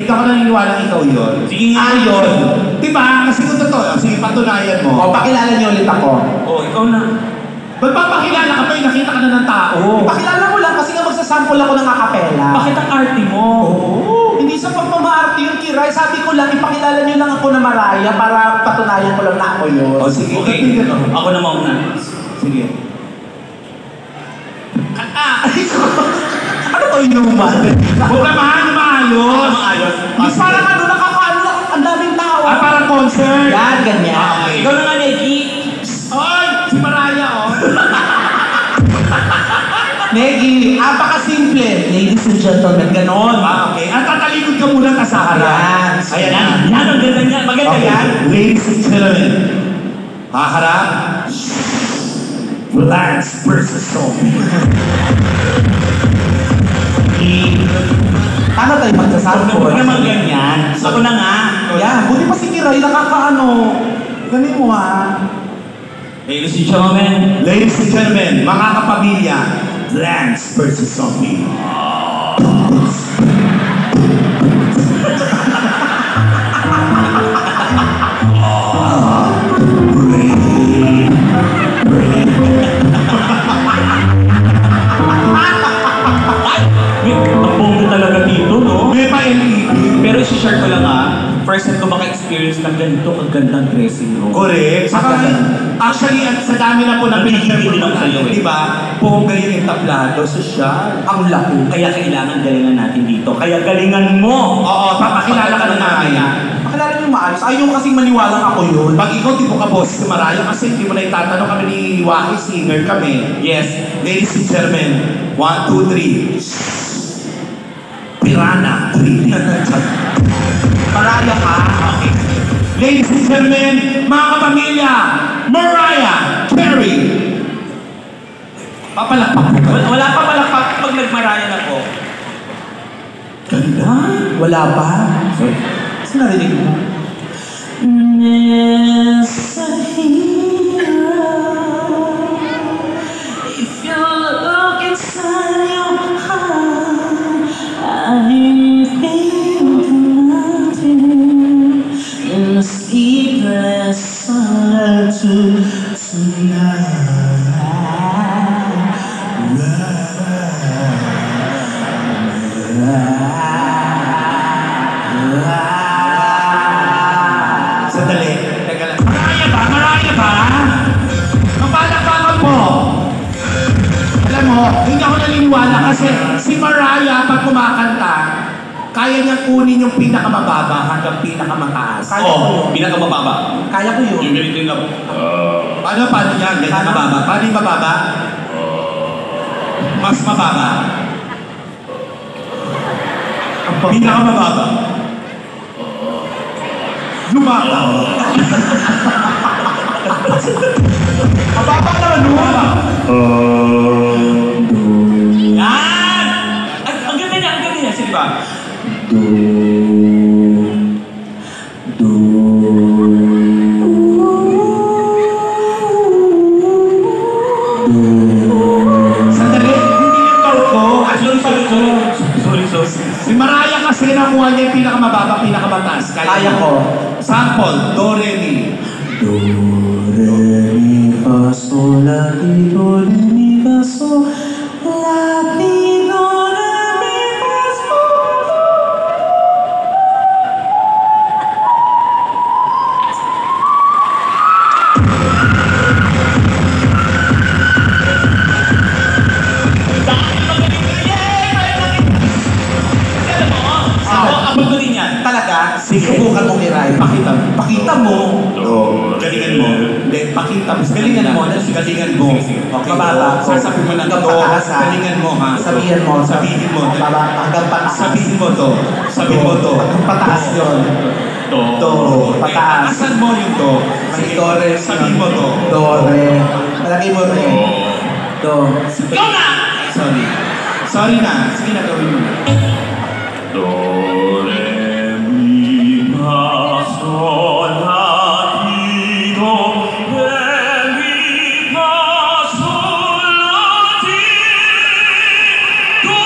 Hindi ako naniniwala ikaw yun. Sige nga. Yun. Diba? Kasi kung totoo, sige, patunayan mo. O, pakilala niyo ulit ako. Ikaw na. Ba't papakilala ka pa yung nakita ka na ng tao? Pakilala mo lang kasi nga magsasample ako ng acapella. Bakit ang arte mo? Hindi sa pagmamaarte yun, Kiray. Sabi ko lang, ipakilala niyo lang ako na Mariah para patunayan ko lang na ako yun. O sige, Okay, ako na mauna. Sige. Ano to inuman? Huwag naman, maayos. Maayos. Di parang ano, nakakaano lang, ang daming tao. Parang concert. Yan, ganyan. Okay. Ikaw na nga, Neki. Oy! Si Mariah, oh. Negi, apaka-simple. Ladies and gentlemen, ganon. Okay. At tatalikod ka muna ka sa harap. Ayan. Ayan. Yan, ang ganda niya. Maganda Okay. yan. Ladies and gentlemen. Haharap. Lance versus Zombie. Paano tayo magsasample? Huwag naman ganyan. Ako na nga. Yan, buti pa si Kiray, nakakaano. Ganin mo ha. Ladies and gentlemen. Ladies and gentlemen, mga kapamilya, Lance versus Zombie. Ang bongga talaga dito, no? May pa-LED. Pero isi-share ko lang first time ko maka-experience ng ganito kagandang dressing room. Correct. Saka, actually, at sa dami na po na Hindi lang sa'yo eh. di ba? Bongga yung entablado, social. Ang laki. Kaya kailangan galingan natin dito. Kaya galingan mo! Oo, papakilala ka na namin. Pakilala niyo maayos. Ayaw kasing maniwalang ako yun. Pag ikaw, di mo ka boss si Mariah kasi hindi mo na itatanong kami ni Waki, singer kami. Yes. Ladies and gentlemen, 1, 2, 3. Pirana, 3. Mariah ka. Okay. Ladies and gentlemen, mga kapamilya, Mariah Carey. Papalakpak. Wala pa palakpak pag nagmarayan ako. Ganda. Wala pa. Kasi narinig mo. Yes, I hear. If you look inside your heart, I'm thinking of you in the sleepless solitude tonight. Sandali. Teka lang. Mariah ba? Mariah ba? Mapalakpakan mo. Alam mo, hindi ako naniniwala kasi si Mariah pag kumakanta, kaya niyang kunin yung pinakamababa hanggang pinakamataas. Kaya ko yun. Pinakamababa. Kaya ko yun. Yung ganito yung Paano yan? Ganyan mababa. Paano yung mababa? Mas mababa. Pinakamababa. Lumata. Mababa naman nun. Yan! Ang ganda niya, ang ganda niya. Sige ba? Sandali, hindi yung tone ko. Sorry. Si Mariah kasi nakuha niya yung pinakamababa, pinakamataas. Kaya ko. Sample, do, re, mi. Do, re, mi, fa, sol, la, ti, do, re, mi, fa, sol, la, ti, do, re, mi, fa, sol. Abot ko din yan. Talaga? Sige. Subukan mo, Kiray. Pakita mo. Pakita mo. Galingan mo. Hindi, pakita mo. Galingan mo. Galingan mo. Okay. Mababa. Sasabihin mo lang Hanggang to. pataas, ha? Galingan mo, ha? Sabihin mo. Sabihin mo. Mababa. Hanggang pataas. Sabihin mo to. Sabihin mo to. Hanggang pataas yun. Do. Pataas. Asan mo yung do? May do, re. Sabihin mo to. Do, re. Malagay mo, re. Do. Ikaw na! Sorry. Sorry na. Sige na, gawin mo. Do, re, mi, fa, sol, la, ti, do, re, mi, fa, sol, la, ti, do.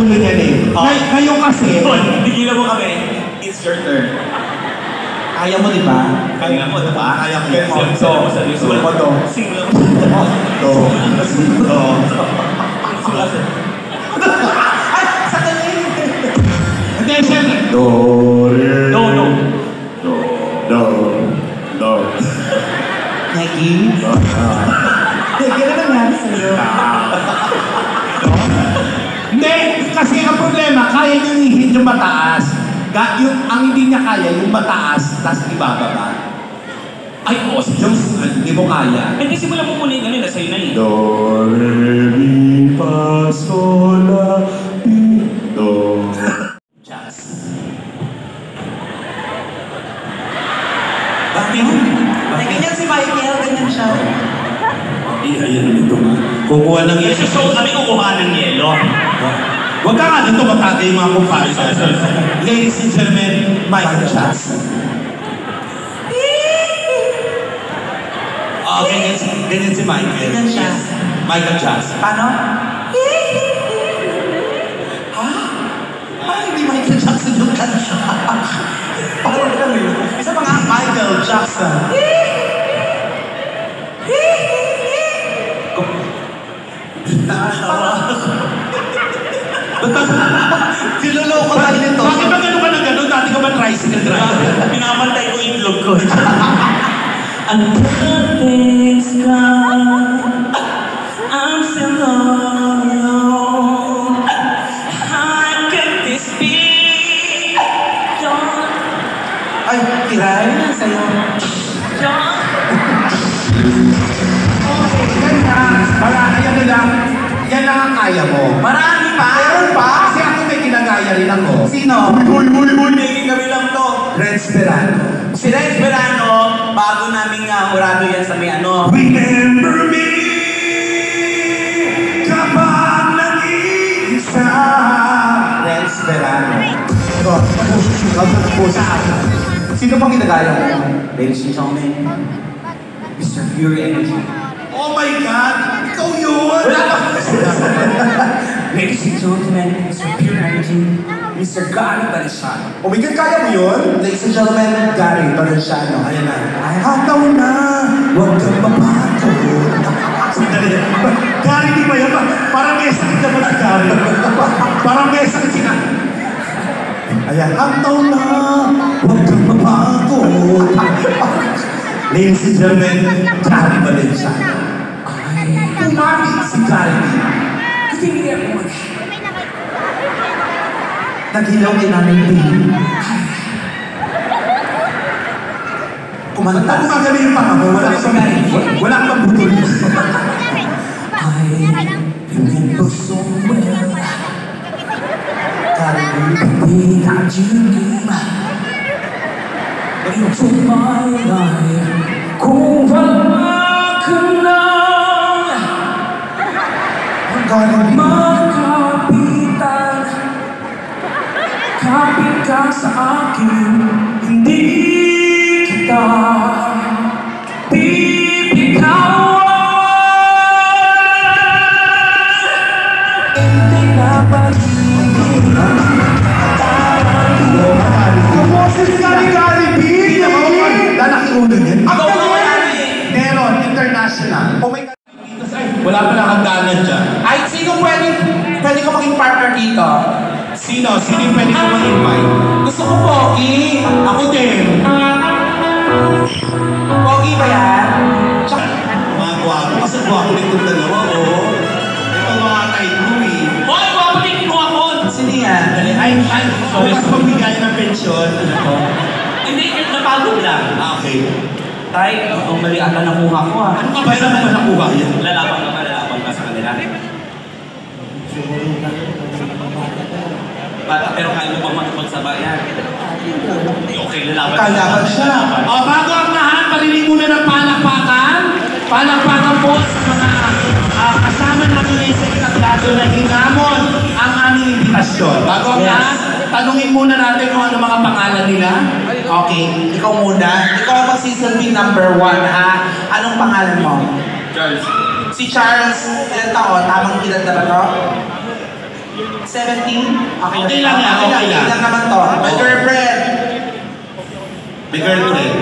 ganyan eh. Ngayon kasi, Tigilan mo kami. It's your turn. Kaya mo, di ba? Kaya mo, diba? Kaya ko. Seryoso mo, seryoso. Sulat mo to. Simula mo. do, do. Simula mo. Ay, sa galing! Hindi, siyempre. Do, re, No, no. do, do. Nagi? Gano'n nangyari sa'yo. Hindi, kasi ang problema, kaya niyang ihit yung mataas. Ang hindi niya kaya, yung mataas, tapos ibababa. Ay, oo. Yung hindi mo kaya. Hindi, simula mo muna yung ano, nasa yun na eh. Do, re, mi, fa, sol, la, ti, do. Jazz. Bakit? Ganyan si Michael, ganyan siya. Ayan na nito nga. Kukuha ng Kasi show kami kukuha ng yelo. Huwag ka nga dito matagay yung mga comparison. Ladies and gentlemen, Michael Jackson. Oh, ganyan si Michael. Ganyan siya. Michael Jackson. Paano? Ha? Parang hindi Michael Jackson yung kanta. Parang kami. Isa pa nga, Michael Jackson. Sinuloko tayo nito. Bakit ba gano'n ka na gano'n? Dati ka ba tricycle driver? Pinapantay ko yung itlog ko. Ang things gone, I'm still alone. How could this be? Ay, Kiray, sa'yo. Wala, ayan na lang. Yan lang ang kaya mo. Marami pa? Meron pa? Kasi ako may kinagaya rin ako. Sino? Huy, naging kami lang to. Red Sperano. Si Rex Verano, bago namin nga hurado yan sa may ano. Remember me kapag nag-iisa. Red Sperano. Ito, ang pusa. Sino pang ginagaya mo? Ladies and gentlemen, Mr. Fury Energy. Oh my God! Ikaw yun! Ladies and gentlemen, Mr. Pure Energy, Mr. Gary Balisano. Oh my God, kaya mo yun? Ladies and gentlemen, Gary Valenciano. Ayan na. Ay, hataw na! Huwag kang mapato. Sandali. Gary, di ba yan? Parang may sakit naman si Gary. Parang may sakit si Gary. Ayan. Hataw na! Huwag kang mapagod. Ladies and gentlemen, Gary Valenciano. Kumami si Gary. Kasi hindi ako Naghilaw din namin din. Kumanta. Ba't gumagaling yung panga mo? Wala kang wala kang butol. I remember so well. Gary. Everything that you gave into my life. Kung wala ka na, Gary. magkapitan. Kapit ka sa akin, hindi kita pipigawan. Hindi na pag-ibig. Boses ni Gary B! Lalaki ulo niyan. Ako Ang nga galing! wala eh. Meron, international. Oh my God. Wala pa nakagdanan dyan. Ay, sino pwede ko maging partner dito? Sino? Sino yung pwede ko mag-invite? Gusto ko Pogi. Ako din. Pogi ba yan? Tsaka, Mga gwapo. Kasi gwapo nitong dalawa, oh. Ito mga type ko eh. Hoy, papatingin mo ako! sino yan? Ay, bukas pagbigay ng pensyon. Ano to? Hindi, napagod lang. Okay. Tay, ang mali ata nakuha ko ah. Ano ka ba naman ba nakuha yan? Lalaban ka sa kanila. Bata, pero kaya mo bang makipagsabayan? Okay, lalaban. Kalaban siya. O, bago ang lahat, parinig muna ng palakpakan. Palakpakan po sa mga kasama natin ngayon sa itaglado na hinamon ang aming invitasyon. Bago ang Yes. lahat, tanungin muna natin kung ano mga pangalan nila. Okay, ikaw muna. Ikaw ang magsisilbi number 1, ha? Anong pangalan mo? Charles. Si Charles, ilan taon? Tamang edad na ba to? 17? Okay lang yan, okay lang. Okay lang naman to. My girlfriend. May girlfriend.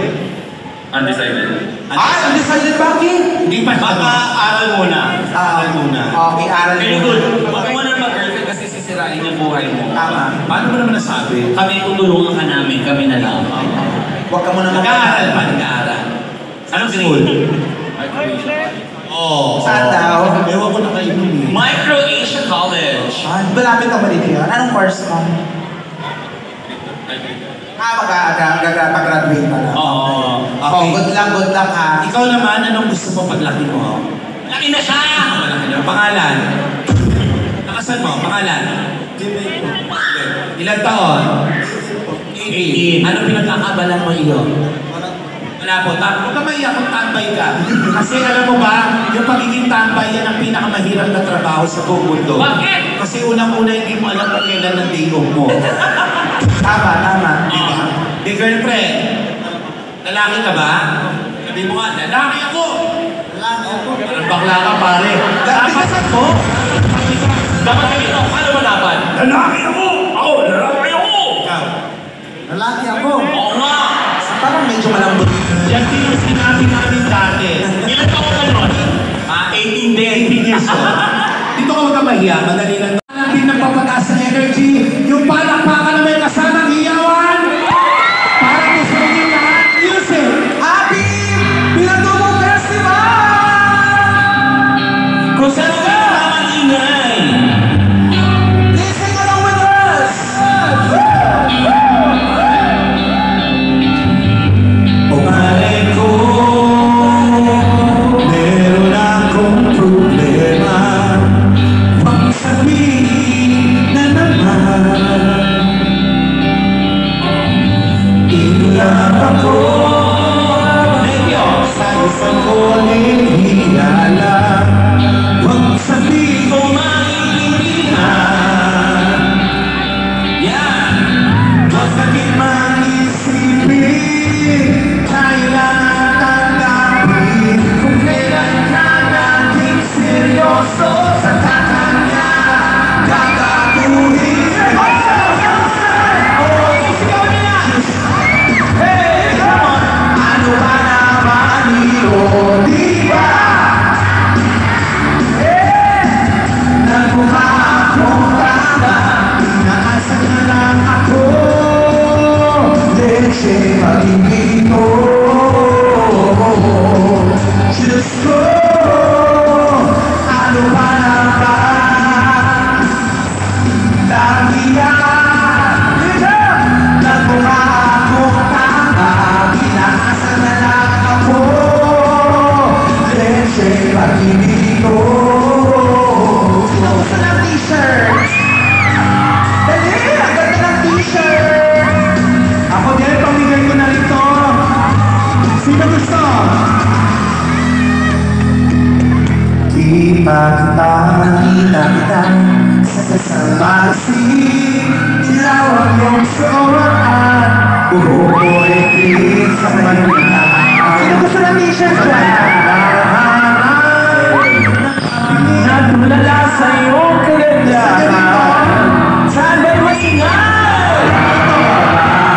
Undecided. Undecided bakit? Hindi pa siya. Baka aral muna. Aral muna. Okay, aral Very mo. good. Huwag mo na mag-girlfriend kasi sisirain yung buhay mo. Tama. Paano mo naman nasabi? Kami tutulungan ka namin, kami na lang. Huwag ka muna Nag-aaral pa, nag-aaral. Anong school? Oo. Saan daw? Ewan ko na kayo nun eh. Micro-Asia College. Malapit ka ba dito yun? Anong course mo? Mag-graduate pa lang. Oo. Oh, good luck ha. Ikaw naman, anong gusto mo paglaki mo? Laki na siya! Malaki na. Pangalan? Nakasan mo? Pangalan? Ilang taon? 18. Ano pinagkakabalan mo iyo? Wala po. Huwag ka maiyak kung tambay ka. Kasi alam mo ba, yung pagiging tambay yan ang pinakamahirap na trabaho sa buong mundo. Bakit? Kasi unang-una hindi mo alam kung kailan ang day off mo. Tama. Di ba? Di girlfriend, lalaki ka ba? Sabi mo nga, lalaki ako! Parang bakla ka pare. Dapat mo? Dapat kami ito. Paano malaban? Lalaki ako! Ako! Lalaki ako! Ikaw. Lalaki ako. Oo nga! Parang medyo malambot. Yan din yung sinabi namin dati. Ilan taon ka nun? 18 din. 18 years old. Dito ka huwag ka mahiya, madali lang. Ang din nagpapataas ng energy, yung palakpakan na may kasamang hiyawan. Para mo sa inyo lahat, music! Happy Pinatubo Festival! Kung saan ka ingay. Please sing along with us! O malay ko, meron akong problema. Huwag sabihin na naman. Ilang ako sa isang kolehiya lang. Huwag sabihin ko maintindihan. Yan! Huwag sakit mang isipin, kailangan tanggapin. Kung kailan ka naging seryoso sa tatanya, gagaguhin. Ano ba naman yun, di ba? Nagmukha akong tama, inaasal na lang ako. Leche magiging mo. Diyos ko, ano ba naman? Lagi yan, nagmukha akong tama, inaasal na lang ako. Leche magiging mo. Gusto ng t-shirt. Dali, ang ganda ng t-shirt. Ako din, pamigay ko na rito. Sino gusto? Di pa kita makita sa kasamasi. Tinawag yung sobraan. Uulit sa kanila. Sino gusto ng t-shirt dyan? Nagmulala sa iyong kagandahan. Saan ba'y maingay?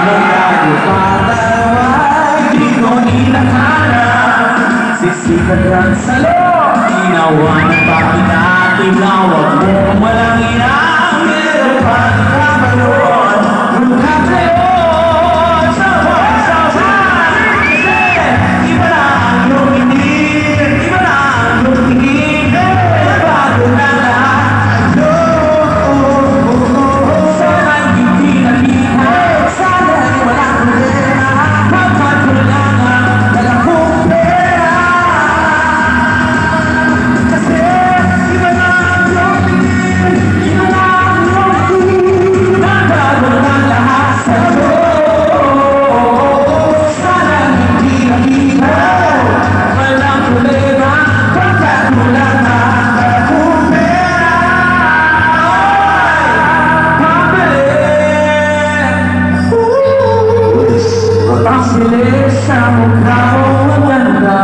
Ang nagpapatawag, di ko hinahanap. Sisikat lang sa loob, tinawanan pa kita. Tinawag mo walang inang, meron pa kabalon. Mukha kayon sa pagsasabi. Kasi iba na ang iyong inip, iba na ang iyong tingin. Bago na lahat, sana'y hindi nakita. Sana'y walang problema. Pagkatulangan, dala kong pera. Kasi iba na ang iyong tingin, iba na ang iyong tingin. Bago na lahat sa sana'y hindi nakita. Walang problema. Pagkatulangan, dala kong pera. Pabilis sa mukha mo maganda.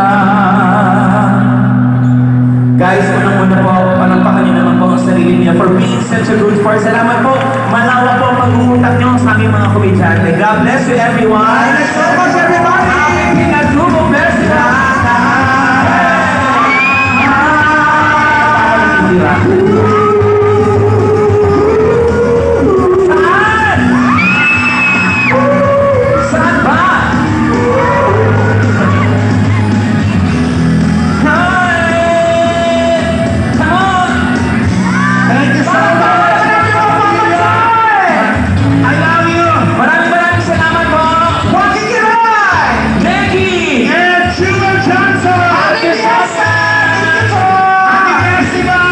Guys, unang-una po, palampakan niyo naman po ang sarili. pamilya niya for being such a good sport. Salamat po. Malawak po ang pag-uutak niyo sa aming mga komedyante. God bless you everyone. Let's go, boss, everybody! Happy Pinatubo Festival! Saan? Saan ba? Thank you so much! I love you! Maraming salamat po! Joaquin Kiray! Jackie! And Sheila Johnson! Ate Fiesta! Happy Festival!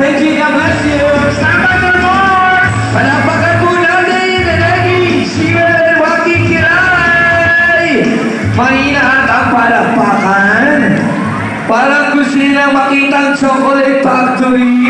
Thank you, God bless you! Stand by for more! Palapakan po natin na Jackie! Sheila and Joaquin Kiray! Mahina at ang palakpakan. Parang gusto nilang makita ang chocolate factory.